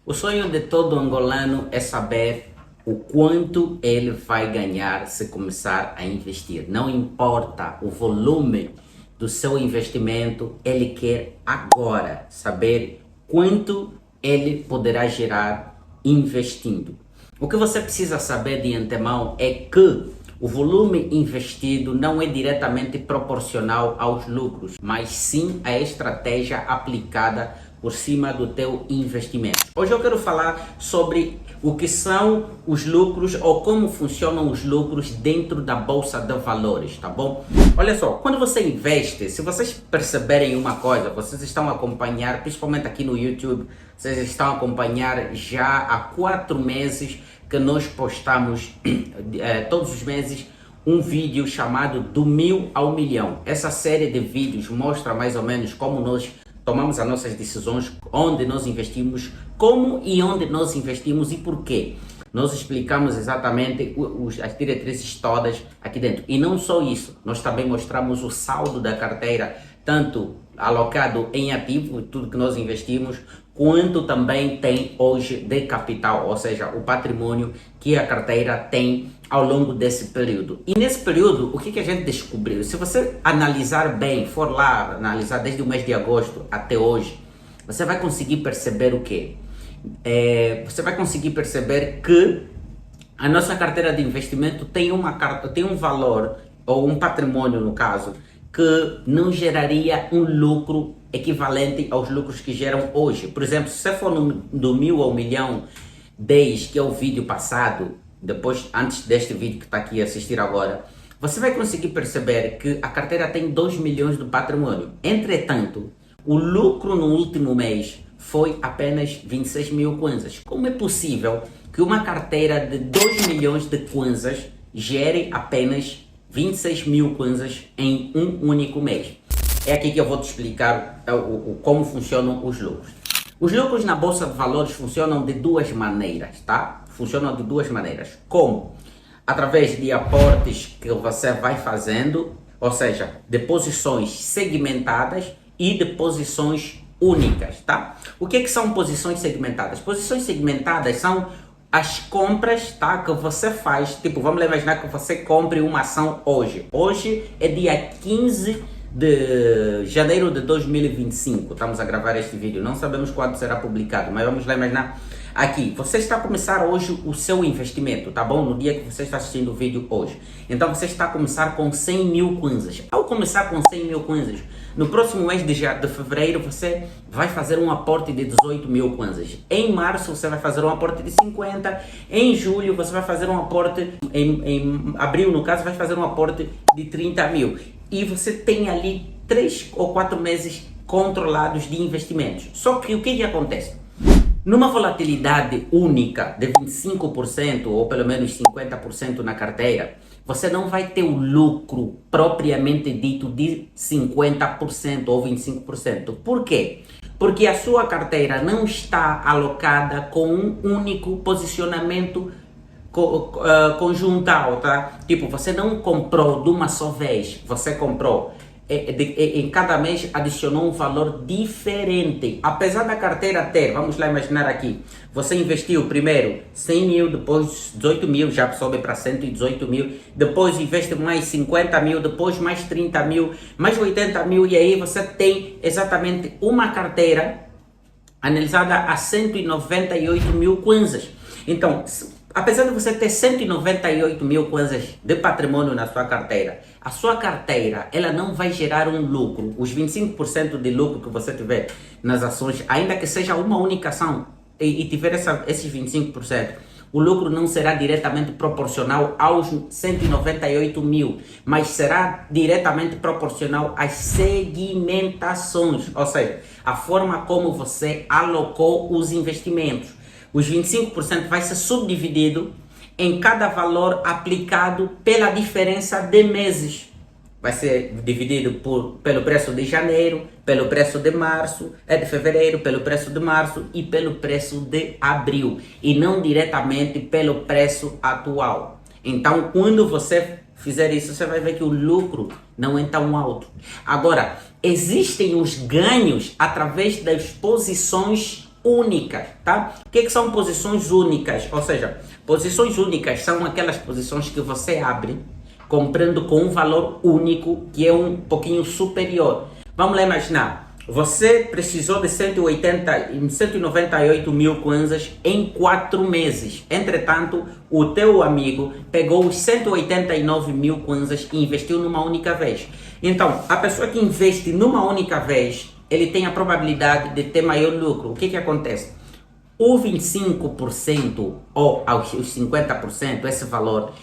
O sonho de todo angolano é saber o quanto ele vai ganhar se começar a investir. Não importa o volume do seu investimento, ele quer agora saber quanto ele poderá gerar investindo. O que você precisa saber de antemão é que o volume investido não é diretamente proporcional aos lucros, mas sim a estratégia aplicada por cima do teu investimento. Hoje eu quero falar sobre o que são os lucros ou como funcionam os lucros dentro da bolsa de valores, tá bom? Olha só, quando você investe, se vocês perceberem uma coisa, vocês estão a acompanhar, principalmente aqui no YouTube, vocês estão a acompanhar já há 4 meses que nós postamos todos os meses um vídeo chamado do 1000 ao milhão. Essa série de vídeos mostra mais ou menos como nós tomamos as nossas decisões, onde nós investimos, como e onde nós investimos e por quê. Nós explicamos exatamente as diretrizes todas aqui dentro. E não só isso, nós também mostramos o saldo da carteira, tanto alocado em ativo, tudo que nós investimos, quanto também tem hoje de capital, ou seja, o patrimônio que a carteira tem ao longo desse período. E nesse período, o que a gente descobriu? Se você analisar bem, for lá analisar desde o mês de agosto até hoje, você vai conseguir perceber o quê? Você vai conseguir perceber que a nossa carteira de investimento tem um valor, ou um patrimônio no caso, que não geraria um lucro equivalente aos lucros que geram hoje. Por exemplo, se você for do 1000 ao milhão 10, que é o vídeo passado, depois, antes deste vídeo que está aqui a assistir agora, você vai conseguir perceber que a carteira tem 2 milhões de patrimônio. Entretanto, o lucro no último mês foi apenas 26 mil kwanzas. Como é possível que uma carteira de 2 milhões de kwanzas gere apenas 26 mil kwanzas em um único mês? É aqui que eu vou te explicar como funcionam os lucros. Os lucros na Bolsa de Valores funcionam de duas maneiras, tá? Funcionam de duas maneiras. Como? Através de aportes que você vai fazendo, ou seja, de posições segmentadas e de posições únicas, tá? O que são posições segmentadas? Posições segmentadas são as compras, tá, que você faz. Tipo, vamos imaginar que você compre uma ação hoje. Hoje é dia 15 de janeiro de 2025. Estamos a gravar este vídeo. Não sabemos quando será publicado, mas vamos lá imaginar aqui. Você está a começar hoje o seu investimento, tá bom? No dia que você está assistindo o vídeo hoje. Então você está a começar com 100 mil kwanzas. Ao começar com 100 mil kwanzas, no próximo mês de fevereiro você vai fazer um aporte de 18 mil kwanzas. Em março você vai fazer um aporte de 50. Em julho você vai fazer um aporte, em abril no caso, vai fazer um aporte de 30 mil. E você tem ali 3 ou 4 meses controlados de investimentos. Só que o que acontece? Numa volatilidade única de 25% ou pelo menos 50% na carteira, você não vai ter o lucro propriamente dito de 50% ou 25%. Por quê? Porque a sua carteira não está alocada com um único posicionamento conjuntal, tá? Tipo, você não comprou de uma só vez, você comprou em cada mês adicionou um valor diferente. Apesar da carteira ter, vamos lá imaginar aqui, você investiu primeiro 100 mil, depois 18 mil, já sobe para 118 mil, depois investe mais 50 mil, depois mais 30 mil, mais 80 mil, e aí você tem exatamente uma carteira analisada a 198 mil kwanzas. Então, apesar de você ter 198 mil kwanzas de patrimônio na sua carteira, a sua carteira ela não vai gerar um lucro. Os 25% de lucro que você tiver nas ações, ainda que seja uma única ação e tiver esses 25%, o lucro não será diretamente proporcional aos 198 mil, mas será diretamente proporcional às segmentações, ou seja, a forma como você alocou os investimentos. Os 25% vai ser subdividido em cada valor aplicado pela diferença de meses. Vai ser dividido pelo preço de janeiro, pelo preço de março, de fevereiro, pelo preço de março e pelo preço de abril. E não diretamente pelo preço atual. Então, quando você fizer isso, você vai ver que o lucro não é tão alto. Agora, existem os ganhos através das posições únicas, tá? O que são posições únicas? Ou seja, posições únicas são aquelas posições que você abre comprando com um valor único que é um pouquinho superior. Vamos lá imaginar. Você precisou de 198 mil kwanzas em 4 meses. Entretanto, o teu amigo pegou os 189 mil kwanzas e investiu numa única vez. Então, a pessoa que investe numa única vez, ele tem a probabilidade de ter maior lucro. O que acontece? O 25% ou os 50%, esse valor,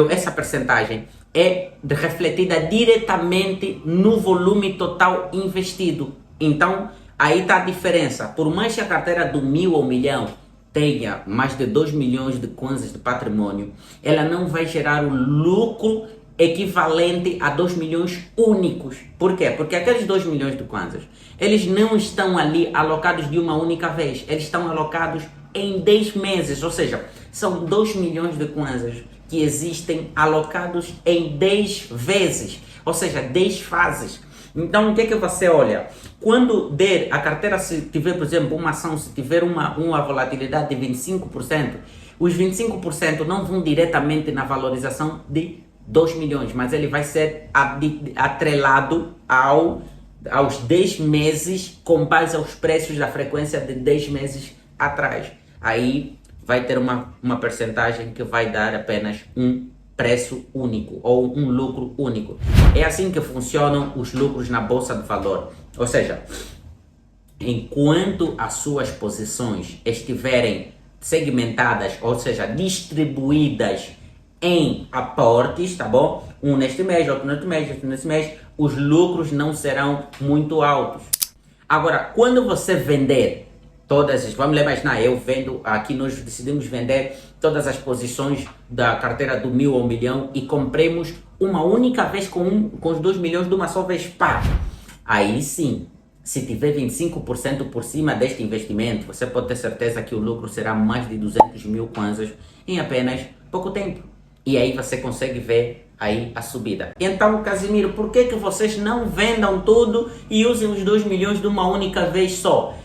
essa percentagem é refletida diretamente no volume total investido. Então, aí está a diferença. Por mais que a carteira do 1.000 ou 1.000.000 tenha mais de 2 milhões de kwanzas de patrimônio, ela não vai gerar o lucro equivalente a 2 milhões únicos. Por quê? Porque aqueles 2 milhões de kwanzas, eles não estão ali alocados de uma única vez. Eles estão alocados em 10 meses. Ou seja, são 2 milhões de kwanzas que existem alocados em 10 vezes. Ou seja, 10 fases. Então, o que você olha? Quando der a carteira, se tiver, por exemplo, uma ação, se tiver uma volatilidade de 25%, os 25% não vão diretamente na valorização de 2 milhões, mas ele vai ser atrelado aos 10 meses com base aos preços da frequência de 10 meses atrás. Aí vai ter uma percentagem que vai dar apenas um preço único ou um lucro único. É assim que funcionam os lucros na bolsa de valor. Ou seja, enquanto as suas posições estiverem segmentadas, ou seja, distribuídas em aportes, tá bom? Um neste mês, outro neste mês, outro neste mês, os lucros não serão muito altos. Agora, quando você vender vamos imaginar, eu vendo, aqui nós decidimos vender todas as posições da carteira do 1.000 ou 1.000.000 e compremos uma única vez com os 2 milhões de uma só vez, pá! Aí sim, se tiver 25% por cima deste investimento, você pode ter certeza que o lucro será mais de 200 mil kwanzas em apenas pouco tempo. E aí você consegue ver aí a subida. Então, Casimiro, por que vocês não vendam tudo e usem os 2 milhões de uma única vez só?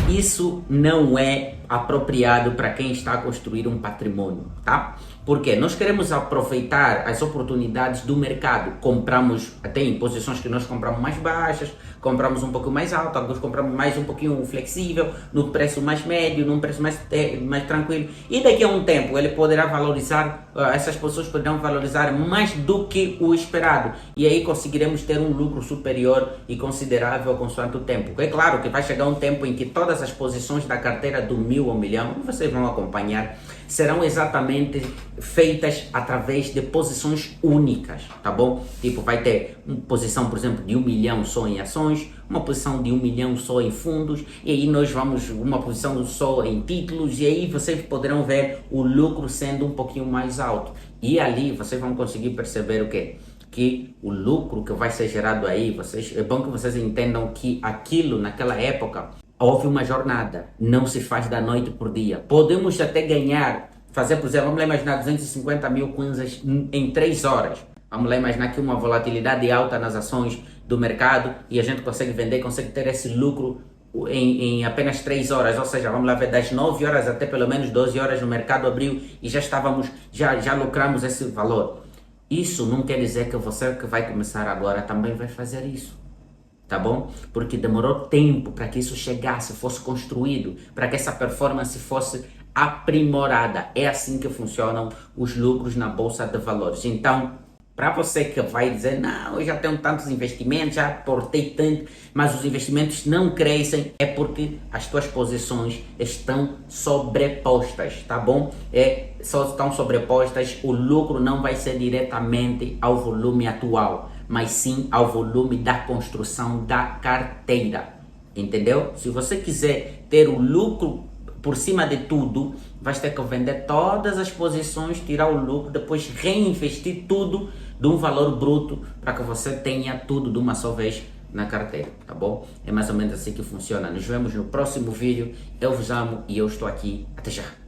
Isso não é apropriado para quem está a construir um patrimônio, tá? Porque nós queremos aproveitar as oportunidades do mercado. Compramos, tem posições que nós compramos mais baixas, compramos um pouco mais alto, alguns compramos mais um pouquinho flexível, no preço mais médio, num preço mais tranquilo. E daqui a um tempo ele poderá valorizar, essas posições poderão valorizar mais do que o esperado. E aí conseguiremos ter um lucro superior e considerável consoante o tempo. É claro que vai chegar um tempo em que todas as posições da carteira do 1.000 ou 1.000.000, vocês vão acompanhar, serão exatamente feitas através de posições únicas, tá bom? Tipo, vai ter uma posição, por exemplo, de 1 milhão só em ações, uma posição de 1 milhão só em fundos, e aí nós vamos uma posição só em títulos, e aí vocês poderão ver o lucro sendo um pouquinho mais alto. E ali vocês vão conseguir perceber o quê? Que o lucro que vai ser gerado aí, é bom que vocês entendam que aquilo naquela época houve uma jornada, não se faz da noite por dia. Podemos até ganhar, fazer, por exemplo, vamos lá imaginar 250 mil kwanzas em 3 horas. Vamos lá imaginar que uma volatilidade alta nas ações do mercado e a gente consegue vender, consegue ter esse lucro em apenas 3 horas, ou seja, vamos lá ver, das 9 horas até pelo menos 12 horas no mercado abriu e já lucramos esse valor. Isso não quer dizer que você que vai começar agora também vai fazer isso. Tá bom? Porque demorou tempo para que isso chegasse, fosse construído, para que essa performance fosse aprimorada. É assim que funcionam os lucros na bolsa de valores. Então, para você que vai dizer, não, eu já tenho tantos investimentos, já aportei tanto, mas os investimentos não crescem, é porque as tuas posições estão sobrepostas, tá bom? Só estão sobrepostas, o lucro não vai ser diretamente ao volume atual, mas sim ao volume da construção da carteira, entendeu? Se você quiser ter o lucro por cima de tudo, vai ter que vender todas as posições, tirar o lucro, depois reinvestir tudo de um valor bruto para que você tenha tudo de uma só vez na carteira, tá bom? É mais ou menos assim que funciona. Nos vemos no próximo vídeo. Eu vos amo e eu estou aqui. Até já!